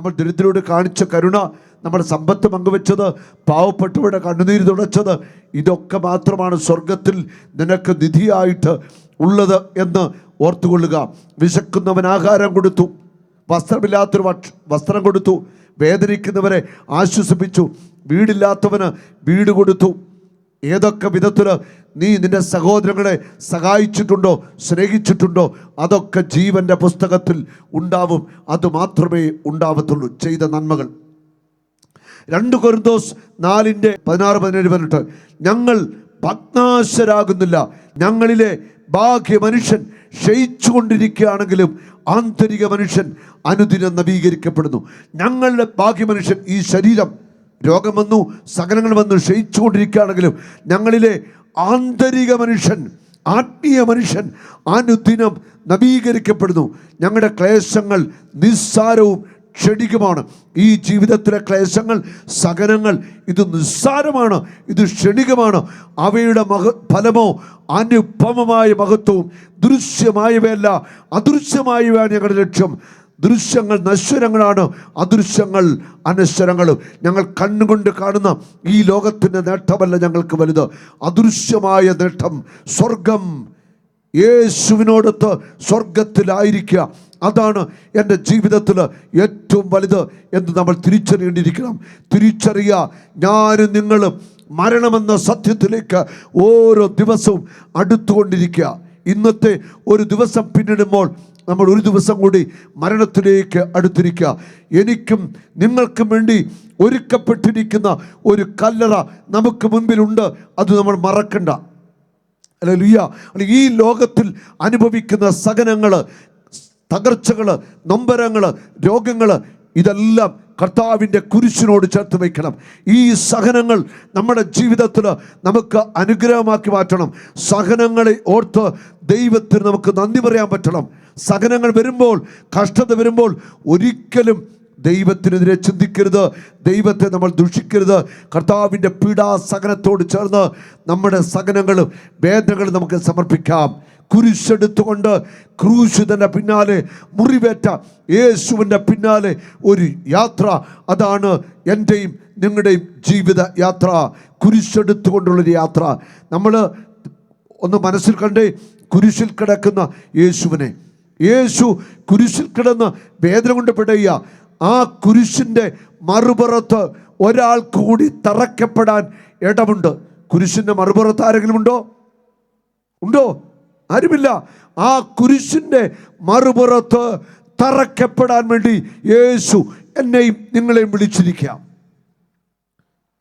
നമ്മൾ ദരിദ്രരോട് കാണിച്ച കരുണ, നമ്മുടെ സമ്പത്ത് പങ്കുവെച്ചത്, പാവപ്പെട്ടവരുടെ കണ്ണുനീര് തുടച്ചത്, ഇതൊക്കെ മാത്രമാണ് സ്വർഗത്തിൽ നിനക്ക് നിധിയായിട്ട് ഉള്ളത് എന്ന് ഓർത്തുകൊള്ളുക. വിശക്കുന്നവൻ ആഹാരം കൊടുത്തു, വസ്ത്രമില്ലാത്തൊരു വസ്ത്രം കൊടുത്തു, വേദനിക്കുന്നവരെ ആശ്വസിപ്പിച്ചു, വീടില്ലാത്തവന് വീട് കൊടുത്തു. ഏതൊക്കെ വിധത്തിൽ നീ നിന്റെ സഹോദരങ്ങളെ സഹായിച്ചിട്ടുണ്ടോ, സ്നേഹിച്ചിട്ടുണ്ടോ, അതൊക്കെ ജീവൻ്റെ പുസ്തകത്തിൽ ഉണ്ടാവും. അതുമാത്രമേ ഉണ്ടാവത്തുള്ളൂ ചെയ്ത നന്മകൾ. 2 കൊരിന്തോസ് 4:16-17 ഞങ്ങൾ ഭഗ്നാശരാകുന്നില്ല, ഞങ്ങളിലെ ബാഹ്യ മനുഷ്യൻ ക്ഷയിച്ചുകൊണ്ടിരിക്കുകയാണെങ്കിലും ആന്തരിക മനുഷ്യൻ അനുദിനം നവീകരിക്കപ്പെടുന്നു. ഞങ്ങളുടെ ബാഹ്യ മനുഷ്യൻ, ഈ ശരീരം, രോഗം വന്നു, സകലങ്ങൾ വന്നു, ക്ഷയിച്ചുകൊണ്ടിരിക്കുകയാണെങ്കിലും ഞങ്ങളിലെ ആന്തരിക മനുഷ്യൻ, ആത്മീയ മനുഷ്യൻ അനുദിനം നവീകരിക്കപ്പെടുന്നു. ഞങ്ങളുടെ ക്ലേശങ്ങൾ നിസ്സാരവും ക്ഷണികമാണ്. ഈ ജീവിതത്തിലെ ക്ലേശങ്ങൾ, സഹനങ്ങൾ, ഇത് നിസ്സാരമാണ്, ഇത് ക്ഷണികമാണ്. അവയുടെ ഫലമോ അനുപമമായ മഹത്വവും. ദൃശ്യമായവയല്ല, അദൃശ്യമായവയാണ് ഞങ്ങളുടെ ലക്ഷ്യം. ദൃശ്യങ്ങൾ നശ്വരങ്ങളാണ്, അദൃശ്യങ്ങൾ അനശ്വരങ്ങളും. ഞങ്ങൾ കണ്ണുകൊണ്ട് കാണുന്ന ഈ ലോകത്തിൻ്റെ നേട്ടമല്ല ഞങ്ങൾക്ക് വലുത്. അദൃശ്യമായ നേട്ടം സ്വർഗം, യേശുവിനോടൊത്ത് സ്വർഗത്തിലായിരിക്കുക, അതാണ് എൻ്റെ ജീവിതത്തിൽ ഏറ്റവും വലുത് എന്ന് നമ്മൾ തിരിച്ചറിയേണ്ടിയിരിക്കണം. തിരിച്ചറിയുക, ഞാനും നിങ്ങളും മരണമെന്ന സത്യത്തിലേക്ക് ഓരോ ദിവസവും അടുത്തുകൊണ്ടിരിക്കുക. ഇന്നത്തെ ഒരു ദിവസം പിന്നിടുമ്പോൾ നമ്മൾ ഒരു ദിവസം കൂടി മരണത്തിലേക്ക് അടുത്തിരിക്കുക. എനിക്കും നിങ്ങൾക്കും വേണ്ടി ഒരുക്കപ്പെട്ടിരിക്കുന്ന ഒരു കല്ലറ നമുക്ക് മുൻപിലുണ്ട്, അത് നമ്മൾ മറക്കണ്ട. ഹല്ലേലൂയ. ഈ ലോകത്തിൽ അനുഭവിക്കുന്ന സഹനങ്ങൾ, തകർച്ചകൾ, നൊമ്പരങ്ങൾ, രോഗങ്ങൾ, ഇതെല്ലാം കർത്താവിൻ്റെ കുരിശിനോട് ചേർത്ത് വയ്ക്കണം. ഈ സഹനങ്ങൾ നമ്മുടെ ജീവിതത്തിൽ നമുക്ക് അനുഗ്രഹമാക്കി മാറ്റണം. സഹനങ്ങളെ ഓർത്ത് ദൈവത്തിന് നമുക്ക് നന്ദി പറയാൻ പറ്റണം. സഹനങ്ങൾ വരുമ്പോൾ, കഷ്ടത വരുമ്പോൾ ഒരിക്കലും ദൈവത്തിനെതിരെ ചിന്തിക്കരുത്, ദൈവത്തെ നമ്മൾ ദുഷിക്കരുത്. കർത്താവിൻ്റെ പീഡാസഹനത്തോട് ചേർന്ന് നമ്മുടെ സഹനങ്ങളും വേദനകളും നമുക്ക് സമർപ്പിക്കാം. കുരിശെടുത്തുകൊണ്ട് ക്രൂശിതൻ്റെ പിന്നാലെ, മുറിവേറ്റ യേശുവിൻ്റെ പിന്നാലെ ഒരു യാത്ര, അതാണ് എൻ്റെയും നിങ്ങളുടെയും ജീവിത യാത്ര. കുരിശെടുത്തുകൊണ്ടുള്ളൊരു യാത്ര. നമ്മൾ ഒന്ന് മനസ്സിൽ കണ്ടേ, കുരിശിൽ കിടക്കുന്ന യേശുവിനെ. യേശു കുരിശിൽ കിടന്ന് വേദന കൊണ്ട് പിടയുക. ആ കുരിശിൻ്റെ മറുപുറത്ത് ഒരാൾ കൂടി തറയ്ക്കപ്പെടാൻ ഇടമുണ്ട്. കുരിശിൻ്റെ മറുപുറത്ത് ആരെങ്കിലും ഉണ്ടോ? ഉണ്ടോ? ആരുമില്ല. ആ കുരിശിൻ്റെ മറുപുറത്ത് തറയ്ക്കപ്പെടാൻ വേണ്ടി യേശു എന്നെയും നിങ്ങളെയും വിളിച്ചിരിക്കാം.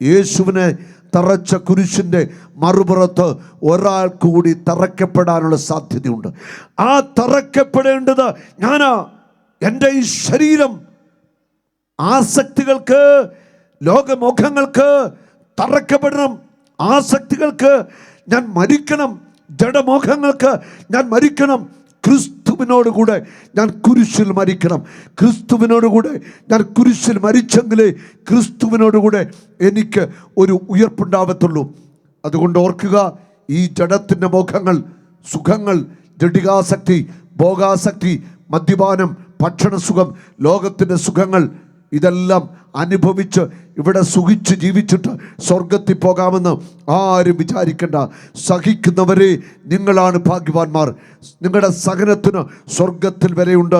യേശുവിനെ തറച്ച കുരിശിൻ്റെ മറുപുറത്ത് ഒരാൾ കൂടി തറയ്ക്കപ്പെടാനുള്ള സാധ്യതയുണ്ട്. ആ തറയ്ക്കപ്പെടേണ്ടത് ഞാനാ. എൻ്റെ ഈ ശരീരം ആസക്തികൾക്ക്, ലോകമോഹങ്ങൾക്ക് തറയ്ക്കപ്പെടണം. ആസക്തികൾക്ക് ഞാൻ മരിക്കണം, ജഡമോഹങ്ങൾക്ക് ഞാൻ മരിക്കണം. ക്രിസ്തുവിനോടുകൂടെ ഞാൻ കുരിശിൽ മരിക്കണം. ക്രിസ്തുവിനോടുകൂടെ ഞാൻ കുരിശിൽ മരിച്ചെങ്കിലേ ക്രിസ്തുവിനോടുകൂടെ എനിക്ക് ഒരു ഉയർപ്പുണ്ടാവത്തുള്ളൂ. അതുകൊണ്ട് ഓർക്കുക, ഈ ജഡത്തിൻ്റെ മോഹങ്ങൾ, സുഖങ്ങൾ, ജഡികാസക്തി, ഭോഗാസക്തി, മദ്യപാനം, ഭക്ഷണസുഖം, ലോകത്തിൻ്റെ സുഖങ്ങൾ, ഇതെല്ലാം അനുഭവിച്ച് ഇവിടെ സുഖിച്ച് ജീവിച്ചിട്ട് സ്വർഗത്തിൽ പോകാമെന്ന് ആരും വിചാരിക്കേണ്ട. സഹിക്കുന്നവരെ നിങ്ങളാണ് ഭാഗ്യവാന്മാർ. നിങ്ങളുടെ സഹനത്തിന് സ്വർഗത്തിൽ വിലയുണ്ട്.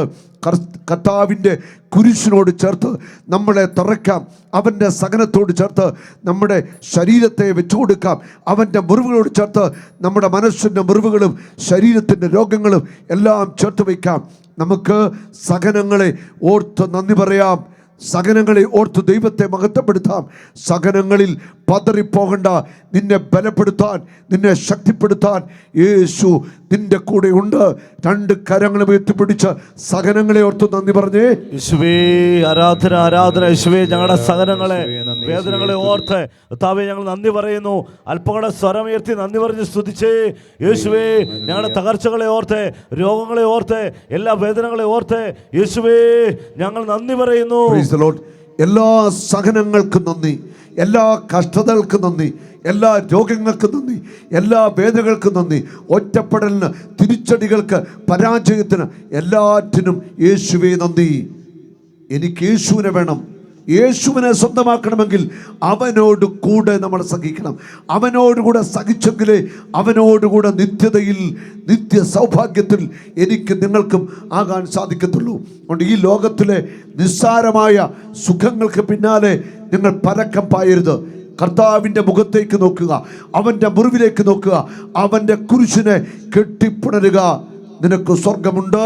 കർത്താവിൻ്റെ കുരിശിനോട് ചേർത്ത് നമ്മളെ തറയ്ക്കാം. അവൻ്റെ സഹനത്തോട് ചേർത്ത് നമ്മുടെ ശരീരത്തെ വെച്ചു കൊടുക്കാം. അവൻ്റെ മുറിവുകളോട് ചേർത്ത് നമ്മുടെ മനസ്സിൻ്റെ മുറിവുകളും ശരീരത്തിൻ്റെ രോഗങ്ങളും എല്ലാം ചേർത്ത് വയ്ക്കാം. നമുക്ക് സഹനങ്ങളെ ഓർത്ത് നന്ദി പറയാം. സഹനങ്ങളെ ഓർത്ത് ദൈവത്തെ മഹത്വപ്പെടുത്താം. സഹനങ്ങളിൽ പതറിപ്പോകണ്ട. നിന്നെ ബലപ്പെടുത്താൻ, നിന്നെ ശക്തിപ്പെടുത്താൻ യേശു നിന്റെ കൂടെ ഉണ്ട്. 2 കരങ്ങളും എത്തിപ്പിടിച്ച് സഹനങ്ങളെ ഓർത്ത് നന്ദി പറഞ്ഞേ. യേശുവേ, ആരാധന, ആരാധന. യേശുവേ, ഞങ്ങളുടെ സഹനങ്ങളെ, വേദനകളെ ഓർത്ത് കർത്താവേ ഞങ്ങൾ നന്ദി പറയുന്നു. അല്പങ്ങളുടെ സ്വരമുയർത്തി നന്ദി പറഞ്ഞ് സ്തുതിച്ചേ. യേശുവേ, ഞങ്ങളുടെ തകർച്ചകളെ ഓർത്ത്, രോഗങ്ങളെ ഓർത്ത്, എല്ലാ വേദനകളെ ഓർത്ത് യേശുവേ ഞങ്ങൾ നന്ദി പറയുന്നു. എല്ലാ സഹനങ്ങൾക്കും നന്ദി, എല്ലാ കഷ്ടതകൾക്കും നന്ദി, എല്ലാ രോഗങ്ങൾക്കും നന്ദി, എല്ലാ വേദനകൾക്കും നന്ദി, ഒറ്റപ്പെടലിന്, തിരിച്ചടികൾക്ക്, പരാജയത്തിന്, എല്ലാറ്റിനും യേശുവേ നന്ദി. എനിക്ക് യേശുവിനെ വേണം. യേശുവിനെ സ്വന്തമാക്കണമെങ്കിൽ അവനോട് കൂടെ നമ്മൾ സഹിക്കണം. അവനോടുകൂടെ സഹിച്ചെങ്കിലേ അവനോടുകൂടെ നിത്യതയിൽ, നിത്യ സൗഭാഗ്യത്തിൽ എനിക്ക് നിങ്ങൾക്കും ആകാൻ സാധിക്കത്തുള്ളൂ. അതുകൊണ്ട് ഈ ലോകത്തിലെ നിസ്സാരമായ സുഖങ്ങൾക്ക് പിന്നാലെ നിങ്ങൾ പരക്കം പായരുത്. കർത്താവിൻ്റെ മുഖത്തേക്ക് നോക്കുക, അവൻ്റെ മുറിവിലേക്ക് നോക്കുക, അവൻ്റെ കുരിശിനെ കെട്ടിപ്പുണരുക. നിനക്ക് സ്വർഗമുണ്ട്.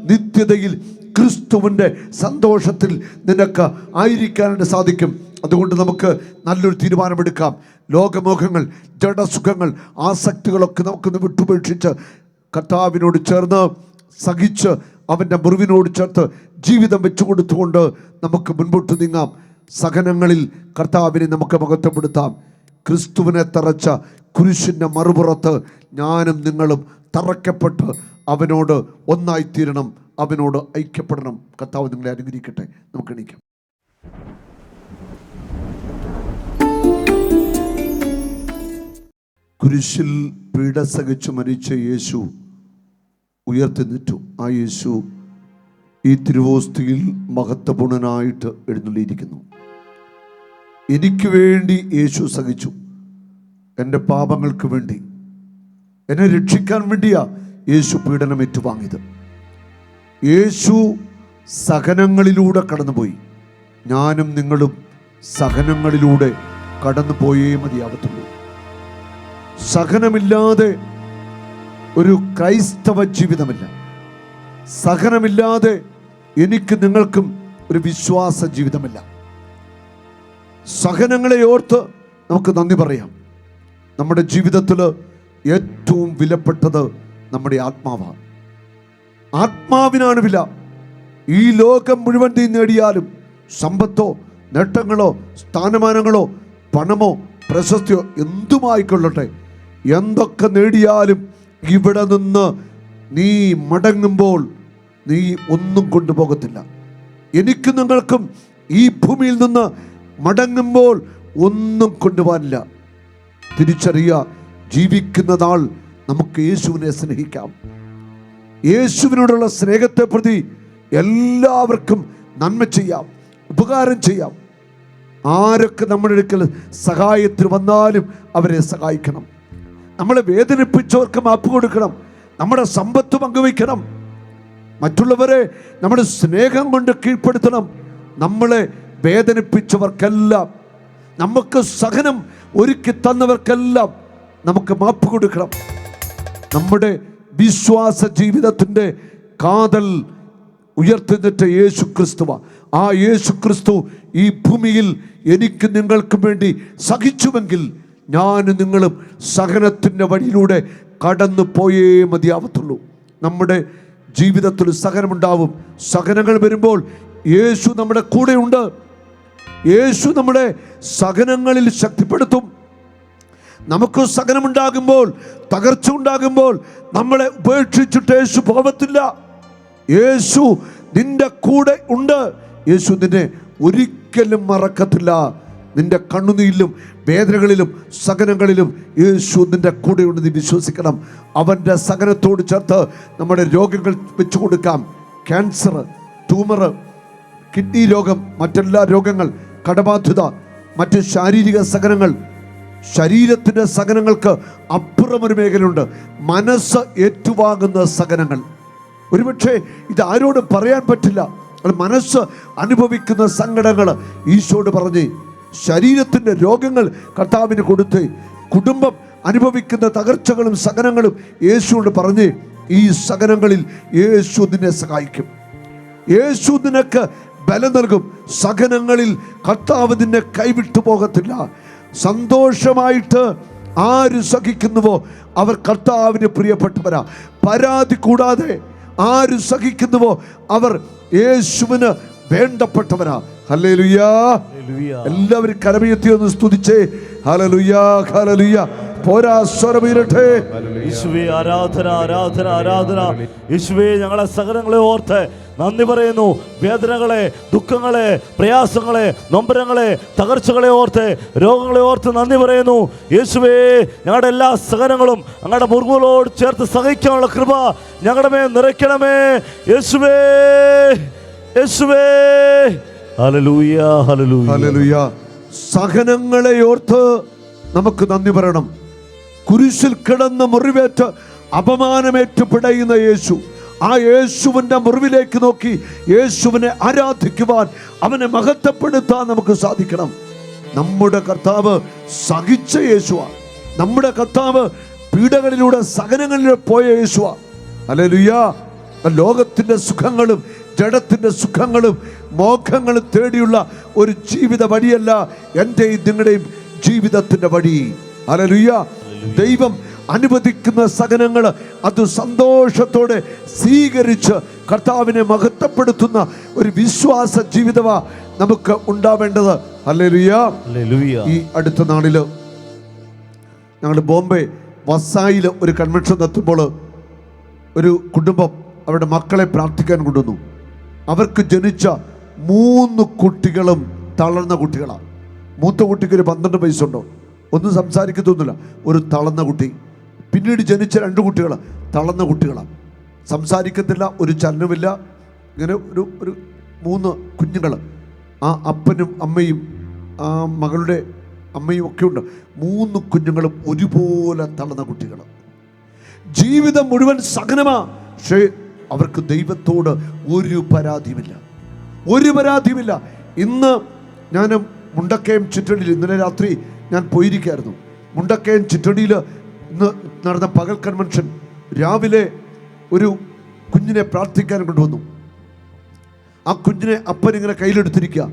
നിത്യതയിൽ ക്രിസ്തുവിൻ്റെ സന്തോഷത്തിൽ നിനക്ക് ആയിരിക്കാനായിട്ട് സാധിക്കും. അതുകൊണ്ട് നമുക്ക് നല്ലൊരു തീരുമാനമെടുക്കാം. ലോകമോഹങ്ങൾ, ജഡസുഖങ്ങൾ, ആസക്തികളൊക്കെ നമുക്കൊന്ന് വിട്ടുപേക്ഷിച്ച് കർത്താവിനോട് ചേർന്ന് സഹിച്ച് അവൻ്റെ മുറിവിനോട് ചേർത്ത് ജീവിതം വെച്ചു കൊടുത്തുകൊണ്ട് നമുക്ക് മുൻപോട്ട് നീങ്ങാം. സഹനങ്ങളിൽ കർത്താവിനെ നമുക്ക് മഹത്വപ്പെടുത്താം. ക്രിസ്തുവിനെ തറച്ച കുരിശിൻ്റെ മറുപുറത്ത് ഞാനും നിങ്ങളും തറയ്ക്കപ്പെട്ട് അവനോട് ഒന്നായിത്തീരണം, അവനോട് ഐക്യപ്പെടണം. കർത്താവ് നിങ്ങളെ അനുഗ്രഹിക്കട്ടെ. നമുക്ക് എണീക്കാം. കുരിശിൽ പീഡ സഹിച്ചു മരിച്ച യേശു ഉയർത്തിനിറ്റു. ആ യേശു ഈ തിരുവോസ്തിയിൽ മഹത്വപൂർണനായിട്ട് എഴുന്നള്ളിയിരിക്കുന്നു. എനിക്ക് വേണ്ടി യേശു സഹിച്ചു. എൻ്റെ പാപങ്ങൾക്ക് വേണ്ടി, എന്നെ രക്ഷിക്കാൻ വേണ്ടിയാ യേശു പീഡനം ഏറ്റുവാങ്ങിയത്. യേശു സഹനങ്ങളിലൂടെ കടന്നുപോയി. ഞാനും നിങ്ങളും സഹനങ്ങളിലൂടെ കടന്നുപോയേ മതിയാവത്തുള്ളൂ. സഹനമില്ലാതെ ഒരു ക്രൈസ്തവ ജീവിതമില്ല. സഹനമില്ലാതെ എനിക്ക് നിങ്ങൾക്കും ഒരു വിശ്വാസ ജീവിതമില്ല. സഹനങ്ങളെ ഓർത്ത് നമുക്ക് നന്ദി പറയാം. നമ്മുടെ ജീവിതത്തിൽ ഏറ്റവും വിലപ്പെട്ടത് നമ്മുടെ ആത്മാവാണ്. ആത്മാവിനാണ് വില. ഈ ലോകം മുഴുവൻ നീ നേടിയാലും, സമ്പത്തോ നേട്ടങ്ങളോ സ്ഥാനമാനങ്ങളോ പണമോ പ്രശസ്തിയോ എന്തുമായിക്കൊള്ളട്ടെ, എന്തൊക്കെ നേടിയാലും ഇവിടെ നിന്ന് നീ മടങ്ങുമ്പോൾ നീ ഒന്നും കൊണ്ടുപോകത്തില്ല. എനിക്ക് നിങ്ങൾക്കും ഈ ഭൂമിയിൽ നിന്ന് മടങ്ങുമ്പോൾ ഒന്നും കൊണ്ടുപോകാനില്ല. തിരിച്ചറിയുക, ജീവിക്കുന്ന നാൾ നമുക്ക് യേശുവിനെ സ്നേഹിക്കാം. യേശുവിനോടുള്ള സ്നേഹത്തെ പ്രതി എല്ലാവർക്കും നന്മ ചെയ്യാം, ഉപകാരം ചെയ്യാം. ആരൊക്കെ നമ്മുടെ അടുക്കൽ സഹായത്തിന് വന്നാലും അവരെ സഹായിക്കണം. നമ്മളെ വേദനിപ്പിച്ചവർക്ക് മാപ്പ് കൊടുക്കണം. നമ്മുടെ സമ്പത്ത് പങ്കുവയ്ക്കണം. മറ്റുള്ളവരെ നമ്മുടെ സ്നേഹം കൊണ്ട് കീഴ്പ്പെടുത്തണം. നമ്മളെ വേദനിപ്പിച്ചവർക്കെല്ലാം, നമുക്ക് സഹനം ഒരുക്കി തന്നവർക്കെല്ലാം നമുക്ക് മാപ്പ് കൊടുക്കണം. നമ്മുടെ വിശ്വാസ ജീവിതത്തിൻ്റെ കാതൽ ഉയർത്തുന്നിട്ട് യേശു ക്രിസ്തുവ. ആ യേശു ക്രിസ്തു ഈ ഭൂമിയിൽ എനിക്ക് നിങ്ങൾക്കും വേണ്ടി സഹിച്ചുവെങ്കിൽ ഞാനും നിങ്ങളും സഹനത്തിൻ്റെ വഴിയിലൂടെ കടന്നു പോയേ മതിയാവത്തുള്ളൂ. നമ്മുടെ ജീവിതത്തിൽ സഹനമുണ്ടാവും. സഹനങ്ങൾ വരുമ്പോൾ യേശു നമ്മുടെ കൂടെയുണ്ട്. യേശു നമ്മുടെ സഹനങ്ങളിൽ ശക്തിപ്പെടുത്തും. നമുക്ക് സഹനമുണ്ടാകുമ്പോൾ, തകർച്ച ഉണ്ടാകുമ്പോൾ നമ്മളെ ഉപേക്ഷിച്ചിട്ട് യേശു പോകത്തില്ല. യേശു നിന്റെ കൂടെ ഉണ്ട്. യേശു നിന്നെ ഒരിക്കലും മറക്കത്തില്ല. നിന്റെ കണ്ണുനീരിലും വേദനകളിലും സഹനങ്ങളിലും യേശു നിന്റെ കൂടെയുണ്ട്. നീ വിശ്വസിക്കണം. അവൻ്റെ സഹനത്തോട് ചേർത്ത് നമ്മുടെ രോഗങ്ങൾ വെച്ചു കൊടുക്കാം. ക്യാൻസർ, ട്യൂമർ, കിഡ്നി രോഗം, മറ്റെല്ലാ രോഗങ്ങൾ, കടബാധ്യത, മറ്റ് ശാരീരിക സഹനങ്ങൾ, ശരീരത്തിൻ്റെ സഹനങ്ങൾക്ക് അപ്പുറമൊരു മേഖലയുണ്ട്. മനസ്സ് ഏറ്റുവാങ്ങുന്ന സഹനങ്ങൾ. ഒരുപക്ഷെ ഇത് ആരോടും പറയാൻ പറ്റില്ല. മനസ്സ് അനുഭവിക്കുന്ന സങ്കടങ്ങൾ ഈശോട് പറഞ്ഞ്, ശരീരത്തിൻ്റെ രോഗങ്ങൾ കർത്താവിന് കൊടുത്ത്, കുടുംബം അനുഭവിക്കുന്ന തകർച്ചകളും സഹനങ്ങളും യേശുവോട് പറഞ്ഞ്, ഈ സഹനങ്ങളിൽ യേശു നിന്നെ സഹായിക്കും. യേശു നിനക്ക് ബലം നൽകും. സഹനങ്ങളിൽ കർത്താവ് നിന്നെ കൈവിട്ടു പോകത്തില്ല. സന്തോഷമായിട്ട് ആര് സഹിക്കുന്നുവോ അവർ കർത്താവിന് പ്രിയപ്പെട്ടവരാ. പരാതി കൂടാതെ ആര് സഹിക്കുന്നുവോ അവർ യേശുവിന് വേണ്ടപ്പെട്ടവരാ. ഹല്ലേലൂയ. എല്ലാവരും കരമുയർത്തി ഒന്ന് സ്തുതിച്ചേ. Hallelujah, hallelujah. പോരാ, സ്വരമുയരട്ടെ. യേശുവേ, ആരാധന, ആരാധന, ആരാധന. യേശുവേ, ഞങ്ങളെ സഹനങ്ങളെ ഓർത്ത് നന്ദി പറയുന്നു. വേദനകളെ, ദുഃഖങ്ങളെ, പ്രയാസങ്ങളെ, നൊമ്പരങ്ങളെ, തകർച്ചകളെ ഓർത്ത്, രോഗങ്ങളെ ഓർത്ത് നന്ദി പറയുന്നു. യേശുവേ, ഞങ്ങളുടെ എല്ലാ സഹനങ്ങളും ഞങ്ങളുടെ മുറിവുകളോട് ചേർത്ത് സഹിക്കാനുള്ള കൃപ ഞങ്ങളുടെ മേൽ നിറയ്ക്കണമേ. യേശുവേ, യേശുവേ. Hallelujah, hallelujah. ഹല്ലേലൂയ. സഹനങ്ങളെ ഓർത്ത് നമുക്ക് നന്ദി പറയണം. കുരിശിൽ കിടന്ന് മുറിവേറ്റ് അപമാനമേറ്റ് പിടയുന്ന യേശു, ആ യേശുവിൻ്റെ മുറിവിലേക്ക് നോക്കി യേശുവിനെ ആരാധിക്കുവാൻ, അവനെ മഹത്വപ്പെടുത്താൻ നമുക്ക് സാധിക്കണം. നമ്മുടെ കർത്താവ് സഹിച്ച യേശുവാണ്. നമ്മുടെ കർത്താവ് പീഡകളിലൂടെ സഹനങ്ങളിലൂടെ പോയ യേശുവാണ്. ഹല്ലേലൂയ. ലോകത്തിൻ്റെ സുഖങ്ങളും ജഡത്തിൻ്റെ സുഖങ്ങളും മോഹങ്ങളും തേടിയുള്ള ഒരു ജീവിത വഴിയല്ല എൻ്റെയും നിങ്ങളുടെയും ജീവിതത്തിൻ്റെ വഴി. ഹല്ലേലൂയ. ദൈവം അനുവദിക്കുന്ന സഹനങ്ങൾ അത് സന്തോഷത്തോടെ സ്വീകരിച്ച് കർത്താവിനെ മഹത്വപ്പെടുത്തുന്ന ഒരു വിശ്വാസ ജീവിതമാണ് നമുക്ക് ഉണ്ടാവേണ്ടത്. ഹല്ലേലൂയ. ഈ അടുത്ത നാളില് ഞങ്ങൾ ബോംബെ വസായിൽ ഒരു കൺവെൻഷൻ നടത്തുമ്പോൾ ഒരു കുടുംബം അവരുടെ മക്കളെ പ്രാർത്ഥിക്കാൻ കൊണ്ടുവന്നു. അവർക്ക് ജനിച്ച 3 കുട്ടികളും തളർന്ന കുട്ടികളാണ്. മൂത്ത കുട്ടിക്ക് ഒരു 12 വയസ്സുണ്ടോ, ഒന്നും സംസാരിക്കത്തൊന്നുമില്ല, ഒരു തളർന്ന കുട്ടി. പിന്നീട് ജനിച്ച 2 കുട്ടികൾ തളർന്ന കുട്ടികളാണ്, സംസാരിക്കത്തില്ല, ഒരു ചലനമില്ല. ഇങ്ങനെ ഒരു 3 കുഞ്ഞുങ്ങൾ, ആ അപ്പനും അമ്മയും ആ മകളുടെ അമ്മയും ഒക്കെ ഉണ്ട്. 3 കുഞ്ഞുങ്ങളും ഒരുപോലെ തളർന്ന കുട്ടികൾ. ജീവിതം മുഴുവൻ സഹനമാ, പക്ഷേ അവർക്ക് ദൈവത്തോട് ഒരു പരാതിയുമില്ല, ഒരു പരാതിയുമില്ല. ഇന്ന് ഞാൻ മുണ്ടക്കയം ചിറ്റടിയിൽ, ഇന്നലെ രാത്രി ഞാൻ പോയിരിക്കുകയായിരുന്നു. മുണ്ടക്കയം ചിറ്റടിയിൽ ഇന്ന് നടന്ന പകൽ കൺവെൻഷൻ, രാവിലെ ഒരു കുഞ്ഞിനെ പ്രാർത്ഥിക്കാൻ കൊണ്ടുവന്നു. ആ കുഞ്ഞിനെ അപ്പൻ ഇങ്ങനെ കയ്യിലെടുത്തിരിക്കുക.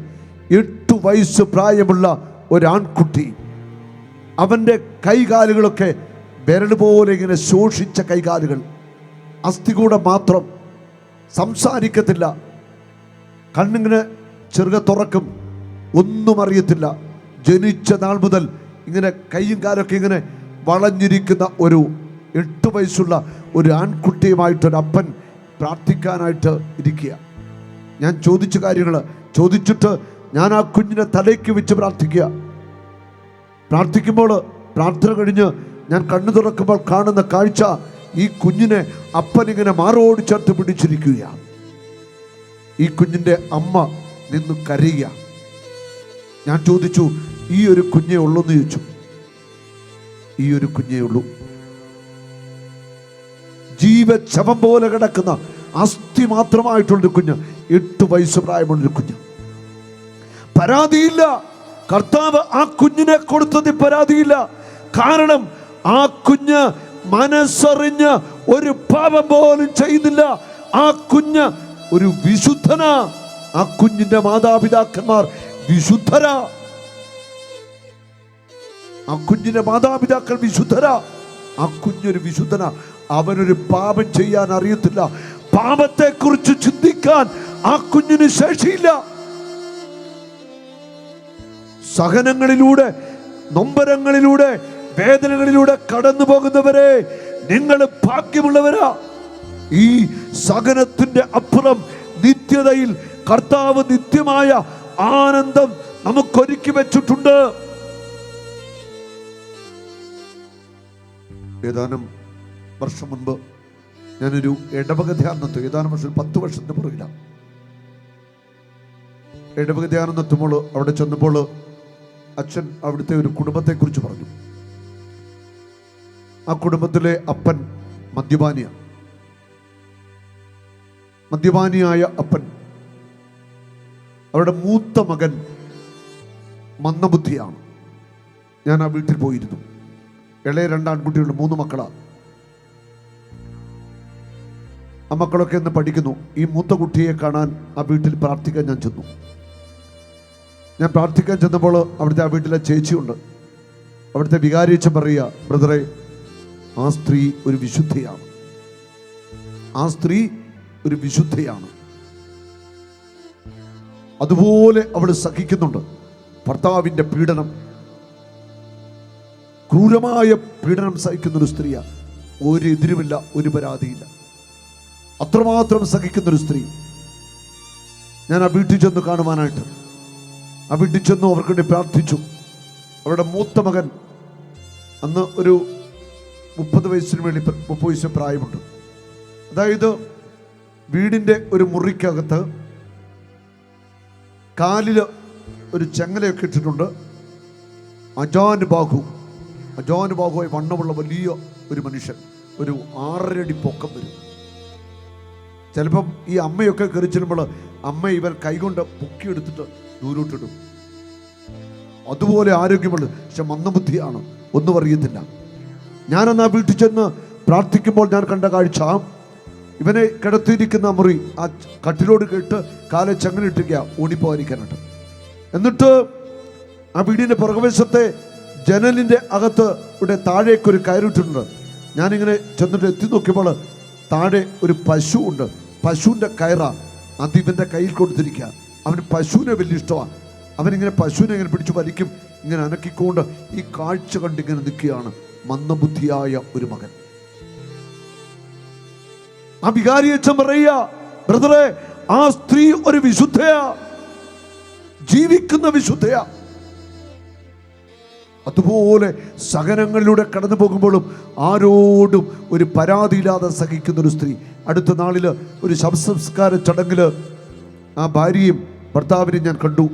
8 വയസ്സ് പ്രായമുള്ള ഒരാൺകുട്ടി. അവൻ്റെ കൈകാലുകളൊക്കെ വിരൽ പോലെ ഇങ്ങനെ ശോഷിച്ച കൈകാലുകൾ, അസ്ഥികൂടം മാത്രം, സംസാരിക്കത്തില്ല, കണ്ണിങ്ങനെ ചെറുക തുറക്കും, ഒന്നും അറിയത്തില്ല. ജനിച്ച നാൾ മുതൽ ഇങ്ങനെ കൈയും കാലൊക്കെ ഇങ്ങനെ വളഞ്ഞിരിക്കുന്ന ഒരു 8 വയസ്സുള്ള ഒരു ആൺകുട്ടിയുമായിട്ടൊരപ്പൻ പ്രാർത്ഥിക്കാനായിട്ട് ഇരിക്കുക. ഞാൻ ചോദിച്ച കാര്യങ്ങൾ ചോദിച്ചിട്ട് ഞാൻ ആ കുഞ്ഞിനെ തലയ്ക്ക് വെച്ച് പ്രാർത്ഥിക്കുമ്പോൾ പ്രാർത്ഥന കഴിഞ്ഞ് ഞാൻ കണ്ണു തുറക്കുമ്പോൾ കാണുന്ന കാഴ്ച, ഈ കുഞ്ഞിനെ അപ്പനിങ്ങനെ മാറോട് ചേർത്ത് പിടിച്ചിരിക്കുകയാണ്. ഈ കുഞ്ഞിൻ്റെ അമ്മ നിന്ന് കരയുക. ഞാൻ ചോദിച്ചു, ഈ ഒരു കുഞ്ഞേ ഉള്ളൂ എന്ന് ചോദിച്ചു. ഈ ഒരു കുഞ്ഞേ ഉള്ളൂ. ജീവശവം പോലെ കിടക്കുന്ന അസ്ഥി മാത്രമായിട്ടുള്ളൊരു കുഞ്ഞ്, 8 വയസ്സ് പ്രായമുള്ളൊരു കുഞ്ഞ്. പരാതിയില്ല, കർത്താവ് ആ കുഞ്ഞിനെ കൊടുത്തത് പരാതിയില്ല. കാരണം ആ കുഞ്ഞ് മനസ്സറിഞ്ഞ് ഒരു പാപം പോലും ചെയ്യുന്നില്ല. ആ കുഞ്ഞ് ഒരു വിശുദ്ധനാ. ആ കുഞ്ഞിന്റെ മാതാപിതാക്കന്മാർ വിശുദ്ധരാ. ആ കുഞ്ഞിന്റെ മാതാപിതാക്കൾ വിശുദ്ധരാ. ആ കുഞ്ഞൊരു വിശുദ്ധനാ. അവനൊരു പാപം ചെയ്യാൻ അറിയത്തില്ല. പാപത്തെ കുറിച്ച് ചിന്തിക്കാൻ ആ കുഞ്ഞിന് ശേഷിയില്ല. സഹനങ്ങളിലൂടെ, നൊമ്പരങ്ങളിലൂടെ, വേദനകളിലൂടെ കടന്നു പോകുന്നവരെ, നിങ്ങൾ ഭാഗ്യമുള്ളവരാ. ഈ സഹനത്തിന്റെ അപ്പുറം നിത്യതയിൽ കർത്താവ് നിത്യമായ ആനന്ദം നമുക്കൊരുക്കി വെച്ചിട്ടുണ്ട്. ഏതാനും വർഷം മുൻപ് ഞാനൊരു ഇടവക ധ്യാനം നടത്തും. ഏതാനും വർഷം, 10 വർഷത്തിന് പുറകിലാണ്. ഇടവക ധ്യാനം നടത്തുമ്പോൾ അവിടെ ചെന്നപ്പോൾ അച്ഛൻ അവിടുത്തെ ഒരു കുടുംബത്തെക്കുറിച്ച് പറഞ്ഞു. ആ കുടുംബത്തിലെ അപ്പൻ മദ്യപാനിയായ അപ്പൻ. അവരുടെ മൂത്ത മകൻ മന്ദബുദ്ധിയാണ്. ഞാൻ ആ വീട്ടിൽ പോയിരുന്നു. ഇളയ 2 ആൺകുട്ടികളുടെ 3 മക്കളാണ്. ആ മക്കളൊക്കെ ഇന്ന് പഠിക്കുന്നു. ഈ മൂത്ത കുട്ടിയെ കാണാൻ ആ വീട്ടിൽ പ്രാർത്ഥിക്കാൻ ഞാൻ ചെന്നു. ഞാൻ പ്രാർത്ഥിക്കാൻ ചെന്നപ്പോൾ അവിടുത്തെ ആ വീട്ടിലെ ചേച്ചിയുണ്ട്. അവിടുത്തെ വികാരിയച്ഛൻ പറയുക, ബ്രദറെ, ആ സ്ത്രീ ഒരു വിശുദ്ധയാണ്. ആ സ്ത്രീ ഒരു വിശുദ്ധയാണ്. അതുപോലെ അവൾ സഹിക്കുന്നുണ്ട് ഭർത്താവിൻ്റെ പീഡനം. ക്രൂരമായ പീഡനം സഹിക്കുന്നൊരു സ്ത്രീയാണ്. ഒരു എതിരുമില്ല, ഒരു പരാതിയില്ല. അത്രമാത്രം സഹിക്കുന്നൊരു സ്ത്രീ. ഞാൻ ആ വീട്ടിൽ ചെന്ന് കാണുവാനായിട്ട് ആ വീട്ടിൽ ചെന്നു. അവർക്ക് വേണ്ടി പ്രാർത്ഥിച്ചു. അവരുടെ മൂത്ത മകൻ അന്ന് ഒരു 30 വയസ്സിന് വേണ്ടി 30 വയസ്സ് പ്രായമുണ്ട്. അതായത് വീടിൻ്റെ ഒരു മുറിക്കകത്ത് കാലിൽ ഒരു ചെങ്ങലയൊക്കെ ഇട്ടിട്ടുണ്ട്. അജാൻ ബാഹുവായി വണ്ണമുള്ള വലിയ ഒരു മനുഷ്യൻ, ഒരു 6.5 അടി പൊക്കം വരും. ചിലപ്പം ഈ അമ്മയൊക്കെ കയറി ചെല്ലുമ്പോൾ അമ്മ ഇവൻ കൈകൊണ്ട് പൊക്കിയെടുത്തിട്ട് ദൂരോട്ടിടും. അതുപോലെ ആരോഗ്യമുള്ള, പക്ഷെ മന്ദബുദ്ധിയാണ്, ഒന്നും അറിയത്തില്ല. ഞാനെന്നാ വീട്ടിൽ ചെന്ന് പ്രാർത്ഥിക്കുമ്പോൾ ഞാൻ കണ്ട കാഴ്ച, ഇവനെ കിടത്തിയിരിക്കുന്ന മുറി ആ കട്ടിലോട് കേട്ട് കാലെ ചങ്ങനിട്ടിരിക്കുക ഓടിപ്പോകാതിരിക്കാനായിട്ട്. എന്നിട്ട് ആ വീടിൻ്റെ പുറകുവശത്തെ ജനലിൻ്റെ അകത്ത് ഇവിടെ താഴേക്കൊരു കയറിയിട്ടുണ്ട്. ഞാനിങ്ങനെ ചെന്നിട്ട് എത്തി നോക്കിയപ്പോൾ താഴെ ഒരു പശു ഉണ്ട്. പശുവിൻ്റെ കയറ അത് ഇവൻ്റെ കയ്യിൽ കൊടുത്തിരിക്കുക. അവന് പശുവിനെ വലിയ ഇഷ്ടമാണ്. അവനിങ്ങനെ പശുവിനെ ഇങ്ങനെ പിടിച്ചു വലിക്കും, ഇങ്ങനെ അനക്കിക്കൊണ്ട് ഈ കാഴ്ച കണ്ടിങ്ങനെ നിൽക്കുകയാണ് മന്ദബുദ്ധിയായ ഒരു മകൻ. ആ വികാരിയച്ഛൻ പറയുക, ബ്രദറെ, ആ സ്ത്രീ ഒരു വിശുദ്ധയാ, ജീവിക്കുന്ന വിശുദ്ധയാ. അതുപോലെ സഹനങ്ങളിലൂടെ കടന്നു പോകുമ്പോഴും ആരോടും ഒരു പരാതിയില്ലാതെ സഹിക്കുന്ന ഒരു സ്ത്രീ. അടുത്ത നാളിൽ ഒരു ശവസംസ്കാര ചടങ്ങിൽ ആ ഭാര്യയും ഭർത്താവിനെയും ഞാൻ കണ്ടു.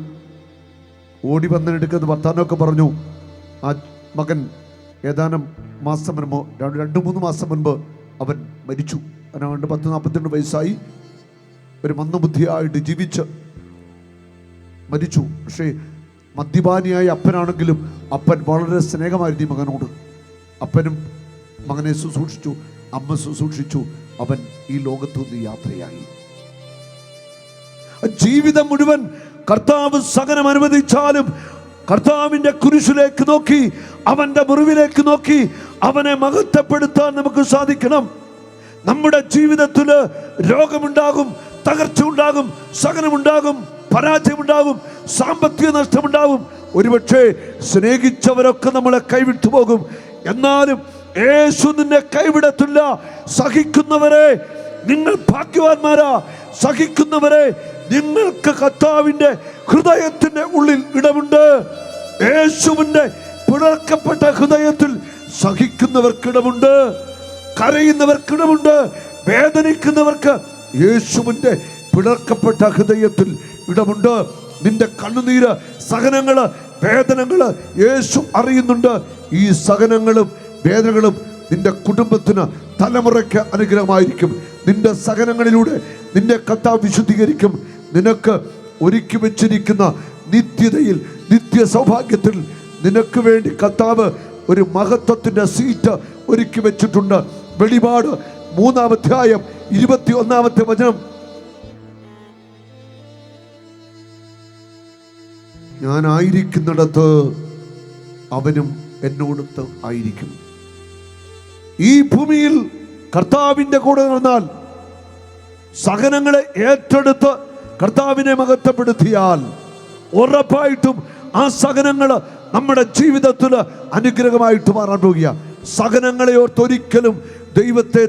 ഓടി വന്നെടുക്കുന്ന ഭർത്താവിനൊക്കെ പറഞ്ഞു, ആ മകൻ ഏതാനും മാസം മുൻപ്, 2-3 മാസം മുൻപ് അവൻ മരിച്ചു. അവന് 10-42 വയസ്സായി, ഒരു മന്ദബുദ്ധിയായിട്ട് ജീവിച്ച് മരിച്ചു. പക്ഷേ മദ്യപാനിയായ അപ്പനാണെങ്കിലും അപ്പൻ വളരെ സ്നേഹമായിരുന്നു ഈ മകനോട്. അപ്പനും മകനെ ശുശ്രൂഷിച്ചു, അമ്മ ശുശ്രൂഷിച്ചു. അവൻ ഈ ലോകത്തു നിന്ന് യാത്രയായി. ജീവിതം മുഴുവൻ കർത്താവ് സഹനം അനുവദിച്ചാലും കർത്താവിൻ്റെ കുരിശിലേക്ക് നോക്കി, അവൻ്റെ മുറിവിലേക്ക് നോക്കി അവനെ മഹത്വപ്പെടുത്താൻ നമുക്ക് സാധിക്കണം. നമ്മുടെ ജീവിതത്തിൽ രോഗമുണ്ടാകും, തകർച്ച ഉണ്ടാകും, സഹനമുണ്ടാകും, പരാജയമുണ്ടാകും, സാമ്പത്തിക നഷ്ടമുണ്ടാകും. ഒരുപക്ഷെ സ്നേഹിച്ചവരൊക്കെ നമ്മളെ കൈവിട്ടു പോകും. എന്നാലും യേശു നിന്നെ കൈവിടത്തില്ല. സഹിക്കുന്നവരെ നിങ്ങൾ ഭാഗ്യവാന്മാരാ. സഹിക്കുന്നവരെ നിങ്ങൾക്ക് കർത്താവിൻ്റെ ഹൃദയത്തിൻ്റെ ഉള്ളിൽ ഇടമുണ്ട്. യേശുവിൻ്റെ പിളർക്കപ്പെട്ട ഹൃദയത്തിൽ സഹിക്കുന്നവർക്കിടമുണ്ട്, കരയുന്നവർക്കിടമുണ്ട്, വേദനിക്കുന്നവർക്ക് യേശുവിൻ്റെ പിളർക്കപ്പെട്ട ഹൃദയത്തിൽ ഇടമുണ്ട്. നിന്റെ കണ്ണുനീര്, സഹനങ്ങള്, വേദനകള് യേശു അറിയുന്നുണ്ട്. ഈ സഹനങ്ങളും വേദനകളും നിന്റെ കുടുംബത്തിന് തലമുറയ്ക്ക് അനുഗ്രഹമായിരിക്കും. നിന്റെ സഹനങ്ങളിലൂടെ നിന്റെ കർത്താവ് വിശുദ്ധീകരിക്കും. നിനക്ക് ഒരുക്കി വെച്ചിരിക്കുന്ന നിത്യതയിൽ, നിത്യ സൗഭാഗ്യത്തിൽ നിനക്ക് വേണ്ടി കർത്താവ് ഒരു മഹത്വത്തിന്റെ സീറ്റ് ഒരുക്കി വെച്ചിട്ടുണ്ട്. വെളിപാട് 3-ാം അധ്യായം 21-ാമത്തെ വചനം, ഞാനായിരിക്കുന്നിടത്ത് അവനും എന്നോടൊത്ത് ആയിരിക്കും. ഈ ഭൂമിയിൽ കർത്താവിൻ്റെ കൂടെ നടന്നാൽ, സഹനങ്ങളെ ഏറ്റെടുത്ത് കർത്താവിനെ മഹത്വപ്പെടുത്തിയാൽ ഉറപ്പായിട്ടും ആ സഹനങ്ങൾ നമ്മുടെ ജീവിതത്തിൽ അനുഗ്രഹമായിട്ട് മാറാൻ പോകുക. സഹനങ്ങളെ ഓർത്തൊരിക്കലും ദൈവത്തെ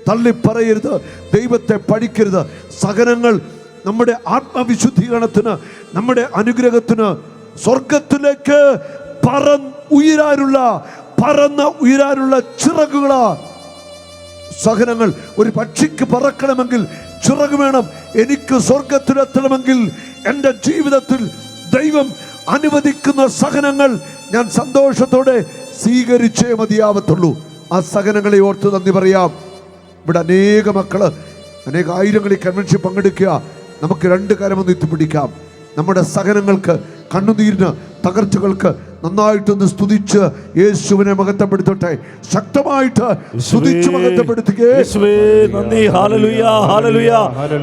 തള്ളിപ്പറയരുത്, ദൈവത്തെ പഠിക്കരുത്. സഹനങ്ങൾ നമ്മുടെ ആത്മവിശുദ്ധീകരണത്തിന്, നമ്മുടെ അനുഗ്രഹത്തിന്, സ്വർഗത്തിലേക്ക് പറന്ന് ഉയരാനുള്ള ചിറകുകളാ സഹനങ്ങൾ. ഒരു പക്ഷിക്ക് പറക്കണമെങ്കിൽ ചിറക് വേണം. എനിക്ക് സ്വർഗത്തിലെത്തണമെങ്കിൽ എൻ്റെ ജീവിതത്തിൽ ദൈവം അനുവദിക്കുന്ന സഹനങ്ങൾ ഞാൻ സന്തോഷത്തോടെ സ്വീകരിച്ചേ മതിയാവത്തുള്ളൂ. ആ സഹനങ്ങളെ ഓർത്ത് നന്ദി പറയാം. ഇവിടെ അനേക മക്കള്, അനേക ആയിരങ്ങൾ ഈ കൺവെൻഷൻ പങ്കെടുക്കുക. നമുക്ക് 2 കരമൊന്ന് എത്തിപ്പിടിക്കാം. നമ്മുടെ സഹനങ്ങൾക്ക്, കണ്ണുനീരിന്, തകർച്ചകൾക്ക് നന്നായിട്ടൊന്ന് സ്തുതിച്ച് യേശുവിനെ മഹത്വപ്പെടുത്തട്ടെ. ശക്തമായിട്ട് സ്തുതിച്ച് മഹത്വപ്പെടുത്തുകയെ. നന്ദി, ഹല്ലേലൂയ, ഹല്ലേലൂയ.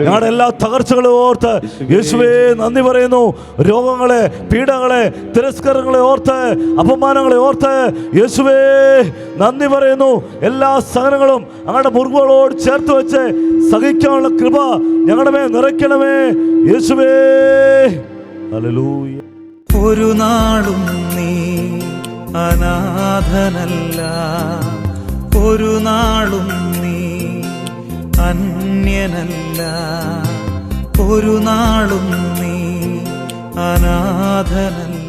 ഞങ്ങളുടെ എല്ലാ തകർച്ചകളെ ഓർത്ത് യേശുവേ നന്ദി പറയുന്നു. രോഗങ്ങളെ, പീഡകളെ, തിരസ്കാരങ്ങളെ ഓർത്ത്, അപമാനങ്ങളെ ഓർത്ത് യേശുവേ നന്ദി പറയുന്നു. എല്ലാ സഹനങ്ങളും ഞങ്ങളുടെ മുറിവുകളോട് ചേർത്ത് വെച്ച് സഹിക്കാനുള്ള കൃപ ഞങ്ങളുടെ മേൽ നിറയ്ക്കണമേ യേശുവേ. ഹല്ലേലൂയ. ഒരു നാളും നീ അനാഥനല്ല, ഒരു നാളും നീ അന്യനല്ല, ഒരു നാളും നീ അനാഥനല്ല.